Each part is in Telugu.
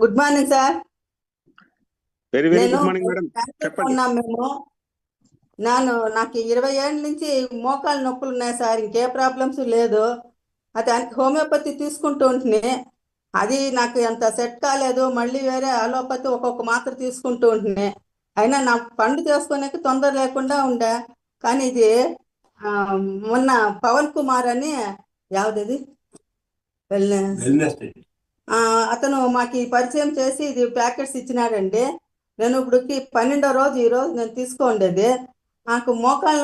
Good morning sir. Very very నేను గుడ్ మార్నింగ్ మేడం. చెప్పండి. మేము నాకు 20 ఏళ్ళ నుంచి మోకాలు నొప్పులు ఉన్నాయి సార్. ఇంకే ప్రాబ్లమ్స్ లేదు. అది హోమియోపతి తీసుకుంటూ ఉంటున్నాయి. అది నాకు ఎంత సెట్ కాలేదు. మళ్ళీ వేరే అలోపతి ఒక్కొక్క మాత్ర తీసుకుంటూ ఉంటున్నాయి. అయినా నాకు పండు చేసుకునేకి తొందర లేకుండా ఉండే. కానీ ఇది మొన్న పవన్ కుమార్ అని యావది అతను మాకు పరిచయం చేసి ఇది ప్యాకెట్స్ ఇచ్చినాడండి. నేను ఇప్పుడుకి 12వ రోజు ఈరోజు నేను తీసుకోండేది. నాకు మోకాళ్ళ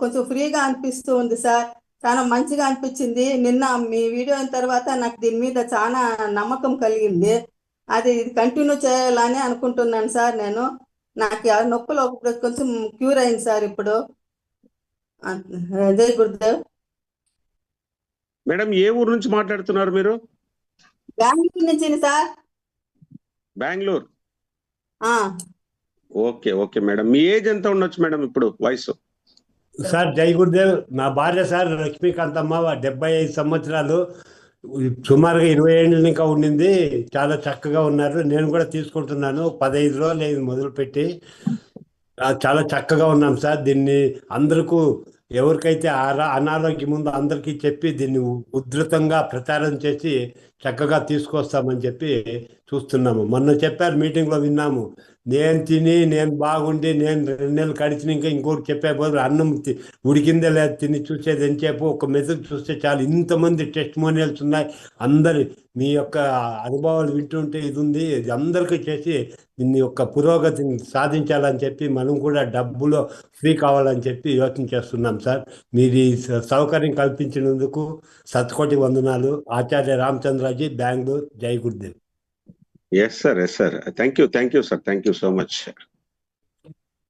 కొంచెం ఫ్రీగా అనిపిస్తూ ఉంది సార్. చాలా మంచిగా అనిపించింది. నిన్న మీ వీడియో అయిన తర్వాత నాకు దీని మీద చాలా నమ్మకం కలిగింది. అది కంటిన్యూ చేయాలని అనుకుంటున్నాను సార్. నాకు ఆ నొప్పులు కొంచెం క్యూర్ అయింది సార్ ఇప్పుడు. జై గురుదేవ్. మేడం ఏ ఊరు నుంచి మాట్లాడుతున్నారు మీరు? బెంగళూరు నుంచి sir. Bengaluru. Okay okay madam. మీ ఏజ్ ఎంత ఉండొచ్చు మేడం ఇప్పుడు వయసు? సార్ జై గురుదేవ్. నా భార్య సార్ లక్ష్మీకాంతమ్మ 75 సంవత్సరాలు. సుమారుగా 20 ఏళ్ళు ఇంకా ఉండింది. చాలా చక్కగా ఉన్నారు. నేను కూడా తీసుకుంటున్నాను. 15 రోజులు అయింది మొదలుపెట్టి. చాలా చక్కగా ఉన్నాం సార్. దీన్ని అందరికీ ఎవరికైతే అనారోగ్యం ఉందో అందరికీ చెప్పి దీన్ని ఉధృతంగా ప్రచారం చేసి చక్కగా తీసుకొస్తామని చెప్పి చూస్తున్నాము. మొన్న చెప్పారు, మీటింగ్లో విన్నాము. నేను తిని నేను బాగుండి నేను 2 నెలలు కడిచిన ఇంకా ఇంకోటి చెప్పే బదులు అన్నం ఉడికిందే లేదు తిని చూసేది అని చెప్పి ఒక మెసేజ్ చూస్తే చాలు. ఇంతమంది టెస్టిమోనియల్స్ ఉన్నాయి. అందరి మీ యొక్క అనుభవాలు వింటుంటే ఇది ఉంది. ఇది అందరికీ చేసి దీన్ని యొక్క పురోగతిని సాధించాలని చెప్పి మనం కూడా డబ్బులో ఫ్రీ కావాలని చెప్పి యోచన చేస్తున్నాం సార్. మీరు ఈ సౌకర్యం కల్పించినందుకు శతకోటి వందనాలు. ఆచార్య రామచంద్రజీ, బెంగళూరు. జై Gurudev. Yes sir, yes sir. Thank you sir. Thank you so much.